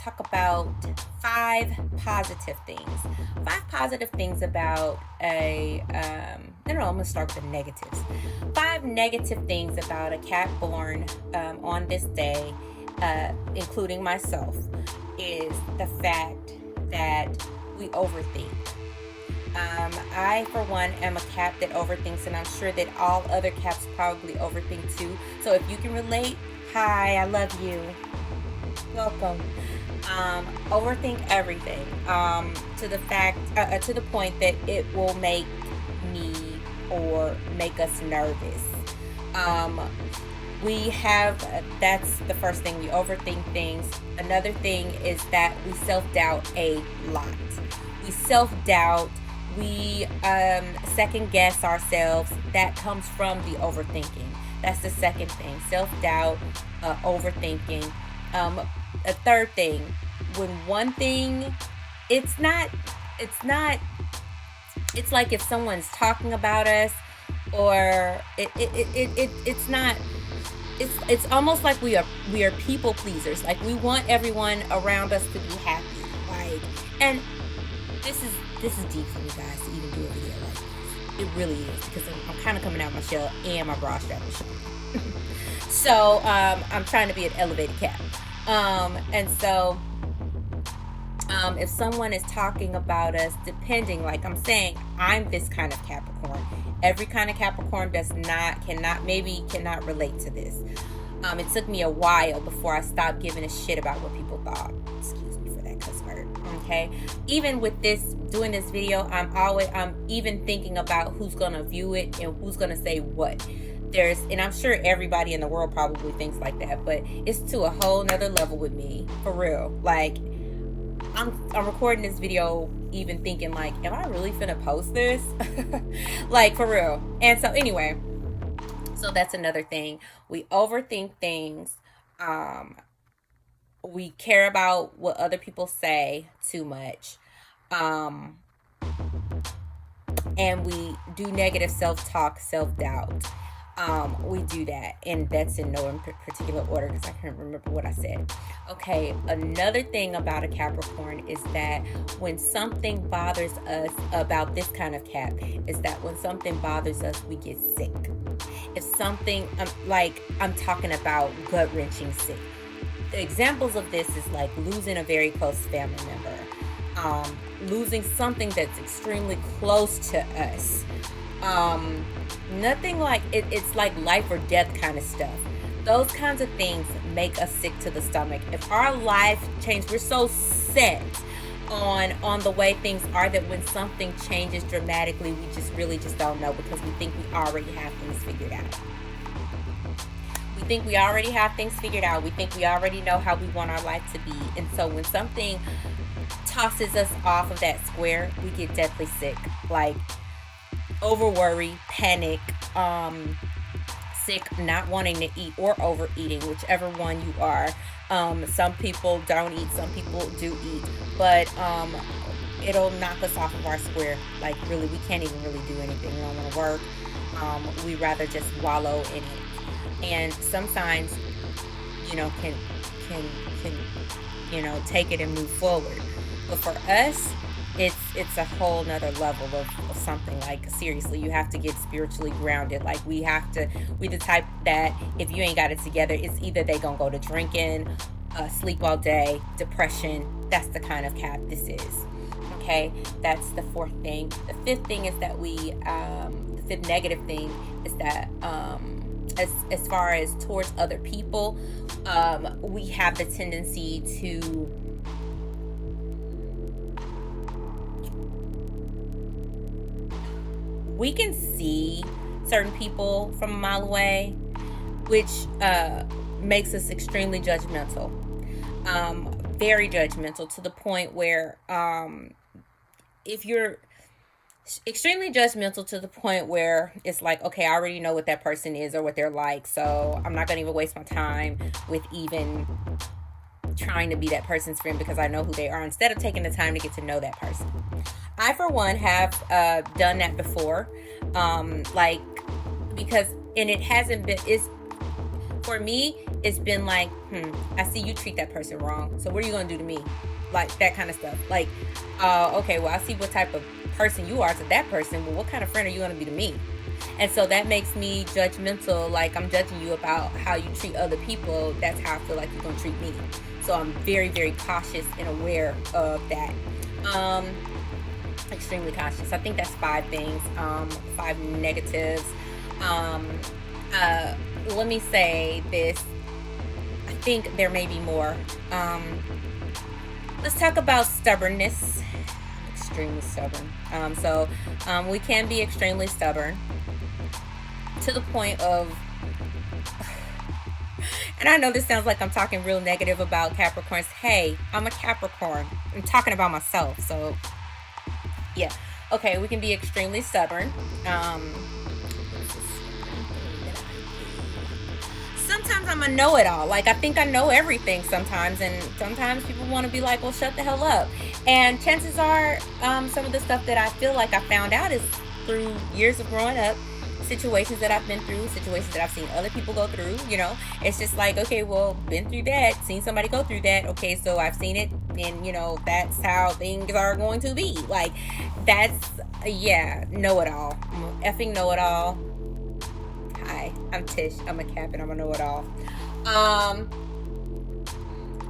talk about 5 positive things about I'm going to start with the negatives. 5 negative things about a cat born on this day, including myself, is the fact that we overthink. I, for one, am a cat that overthinks, and I'm sure that all other cats probably overthink too. So if you can relate, hi, I love you. Welcome. Overthink everything to the point that it will make me or make us nervous. That's the first thing. We overthink things. Another thing is that we self-doubt a lot. We self-doubt. We second guess ourselves. That comes from the overthinking. That's the second thing. Self-doubt, overthinking. A third thing, when one thing, it's like if someone's talking about us, or it's almost like we are people pleasers. Like, we want everyone around us to be happy. Like, and this is deep for me, guys, to even do a video like this. It really is, because I'm kind of coming out my shell and my bra strap is showing. So I'm trying to be an elevated cat. And so if someone is talking about us, depending, like I'm saying, I'm this kind of Capricorn. Every kind of Capricorn cannot relate to this. It took me a while before I stopped giving a shit about what people thought. Excuse me for that cuss word. Okay. Even with doing this video, I'm even thinking about who's gonna view it and who's gonna say what. And I'm sure everybody in the world probably thinks like that, but it's to a whole nother level with me, for real. Like, I'm recording this video even thinking, like, am I really finna post this? Like, for real. And so anyway, so that's another thing. We overthink things. We care about what other people say too much. And we do negative self-talk, self-doubt. We do that, and that's in no particular order because I can't remember what I said. Okay, another thing about a Capricorn is that when something bothers us, about this kind of cat, is that when something bothers us, we get sick. If something, I'm talking about gut-wrenching sick. The examples of this is like losing a very close family member, losing something that's extremely close to us. Nothing like it's like life or death kind of stuff. Those kinds of things make us sick to the stomach. If our life changed, we're so set on the way things are that when something changes dramatically, we just don't know, because we think we already have things figured out. We think we already know how we want our life to be. And so when something tosses us off of that square, we get deathly sick. Like, over worry, panic, sick, not wanting to eat, or overeating, whichever one you are. Some people don't eat, some people do eat, but it'll knock us off of our square. Like, really, we can't even really do anything. We don't want to work. We rather just wallow in it. And some signs, can take it and move forward. But for us, it's a whole nother level of something. Like, seriously, you have to get spiritually grounded. Like, we the type that if you ain't got it together, it's either they gonna go to drinking, sleep all day, depression. That's the kind of cat this is. Okay, that's the fourth thing. The fifth thing is that the fifth negative thing is that as far as towards other people, we have the tendency to we can see certain people from a mile away, which makes us extremely judgmental. Very judgmental, to the point where if you're extremely judgmental to the point where it's like, okay, I already know what that person is or what they're like, so I'm not going to even waste my time with even trying to be that person's friend because I know who they are, instead of taking the time to get to know that person. I, for one, have done that before, because, and it hasn't been, for me, it's been like, I see you treat that person wrong, so what are you gonna do to me? Like that kind of stuff. Like, okay, well, I see what type of person you are to that person. Well, what kind of friend are you gonna be to me? And so that makes me judgmental. Like, I'm judging you about how you treat other people. That's how I feel like you're gonna treat me. So I'm very, very cautious and aware of that. Extremely cautious. I think that's 5 things. 5 negatives. Let me say this. I think there may be more. Let's talk about stubbornness. Extremely stubborn. We can be extremely stubborn to the point of, and I know this sounds like I'm talking real negative about Capricorns. Hey, I'm a Capricorn. I'm talking about myself. So, yeah. Okay, we can be extremely stubborn. Sometimes I'm a know-it-all. Like, I think I know everything sometimes, and sometimes people want to be like, well, shut the hell up. And chances are, some of the stuff that I feel like I found out is through years of growing up, situations that I've been through, situations that I've seen other people go through. It's just like, okay, well, been through that, seen somebody go through that. Okay, so I've seen it, and that's how things are going to be. Like, that's, know-it-all. I'm a effing know-it-all. Hi, I'm Tish. I'm a Cap, and I'm a know-it-all.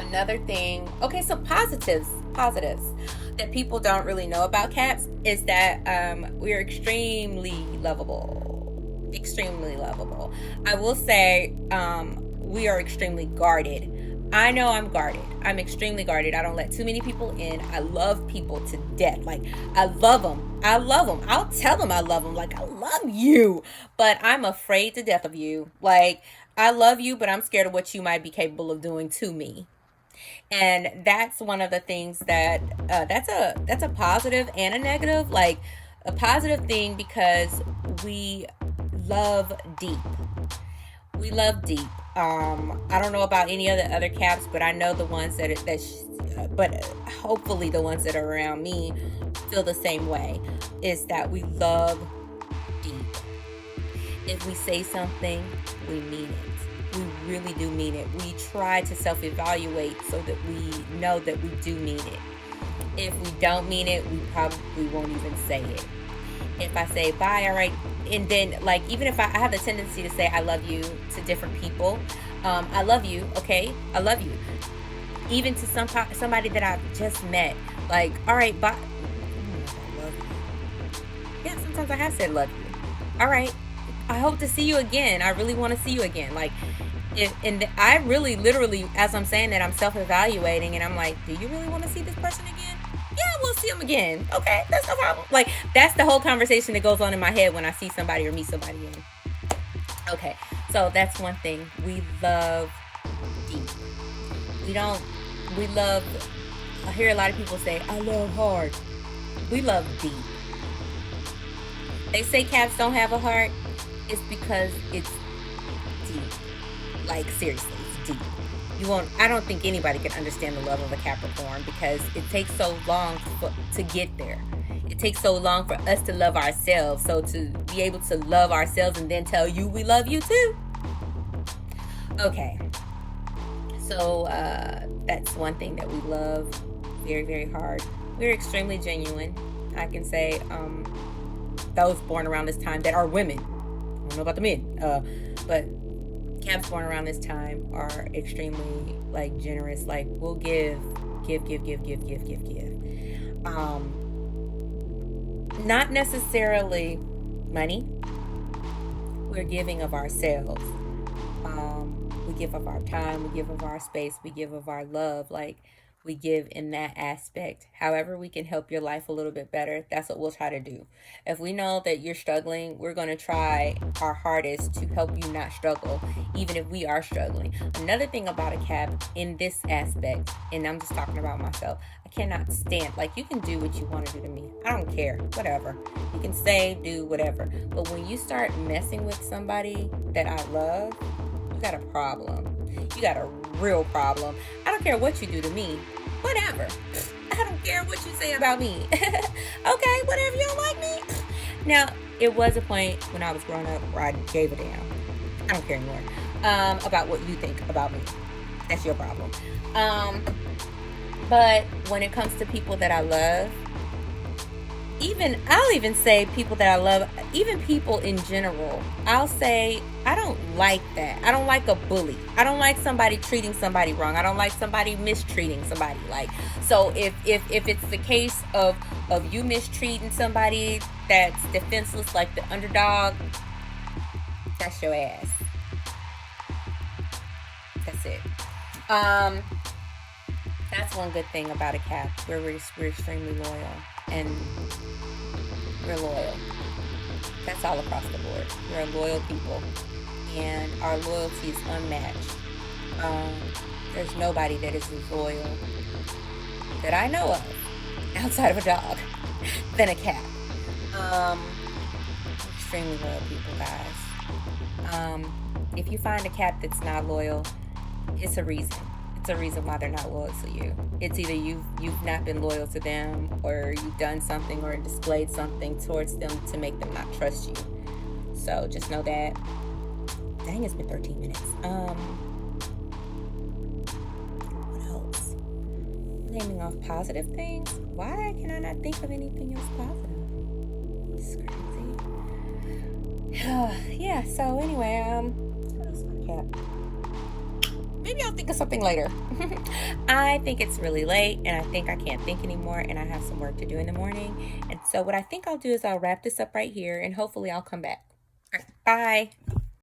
Another thing. Okay, so positives that people don't really know about Caps is that we're extremely lovable. Extremely lovable. I will say we are extremely guarded. I know I'm guarded. I'm extremely guarded. I don't let too many people in. I love people to death. Like, I love them. I'll tell them I love them. Like, I love you, but I'm afraid to death of you. Like, I love you, but I'm scared of what you might be capable of doing to me. And that's one of the things that that's a positive and a negative. Like, a positive thing because we love deep. We love deep. I don't know about any other Caps, but I know the ones but hopefully the ones that are around me feel the same way. Is that we love deep. If we say something, we mean it. We really do mean it. We try to self-evaluate so that we know that we do mean it. If we don't mean it, we probably won't even say it. If I say bye, all right, and then, like, even if I have the tendency to say I love you to different people, I love you, okay, I love you, even to somebody that I've just met, like, all right, bye. I love you. Yeah, sometimes I have said love you. All right, I hope to see you again. I really want to see you again. Like, and I really, literally, as I'm saying that, I'm self-evaluating, and I'm like, do you really want to see this person again? Yeah, we'll see them again. Okay, that's no problem. Like, that's the whole conversation that goes on in my head when I see somebody or meet somebody again. Okay, so that's one thing. We love deep. I hear a lot of people say, I love hard. We love deep. They say Caps don't have a heart. It's because it's deep. Like, seriously, it's deep. I don't think anybody can understand the love of a Capricorn because it takes so long to get there. It takes so long for us to love ourselves. So to be able to love ourselves and then tell you we love you too. Okay. So that's one thing that we love very, very hard. We're extremely genuine. I can say those born around this time that are women. I don't know about the men. But Caps born around this time are extremely, like, generous. Like, we'll give. Not necessarily money. We're giving of ourselves. We give of our time. We give of our space. We give of our love. Like, we give in that aspect. However we can help your life a little bit better, that's what we'll try to do. If we know that you're struggling, we're going to try our hardest to help you not struggle, even if we are struggling. Another thing about a Cap in this aspect, and I'm just talking about myself, I cannot stand, like, you can do what you want to do to me. I don't care. Whatever. You can say, do, whatever. But when you start messing with somebody that I love, you got a problem. You got a real problem. I don't care what you do to me. Whatever. I don't care what you say about me. Okay, whatever, you don't like me. Now, it was a point when I was growing up where I gave a damn. I don't care anymore. about what you think about me. That's your problem. But when it comes to people that I love, I'll even say people that I love, even people in general, I'll say I don't like that. I don't like a bully. I don't like somebody treating somebody wrong. I don't like somebody mistreating somebody. Like, so if it's the case of you mistreating somebody that's defenseless, like the underdog, that's your ass. That's it. That's one good thing about a Cap. We're extremely loyal, and we're loyal. That's all across the board. We're a loyal people, and our loyalty is unmatched. There's nobody that is as loyal that I know of, outside of a dog, than a cat. Extremely loyal people, guys. If you find a cat that's not loyal, it's a reason. It's a reason why they're not loyal to you. It's either you've not been loyal to them, or you've done something or displayed something towards them to make them not trust you. So just know that. Dang, it's been 13 minutes. What else? Naming off positive things. Why can I not think of anything else positive? It's crazy. Yeah. So anyway, what else my cat? Maybe I'll think of something later. I think it's really late, and I think I can't think anymore, and I have some work to do in the morning. And so what I think I'll do is I'll wrap this up right here, and hopefully I'll come back. All right, bye.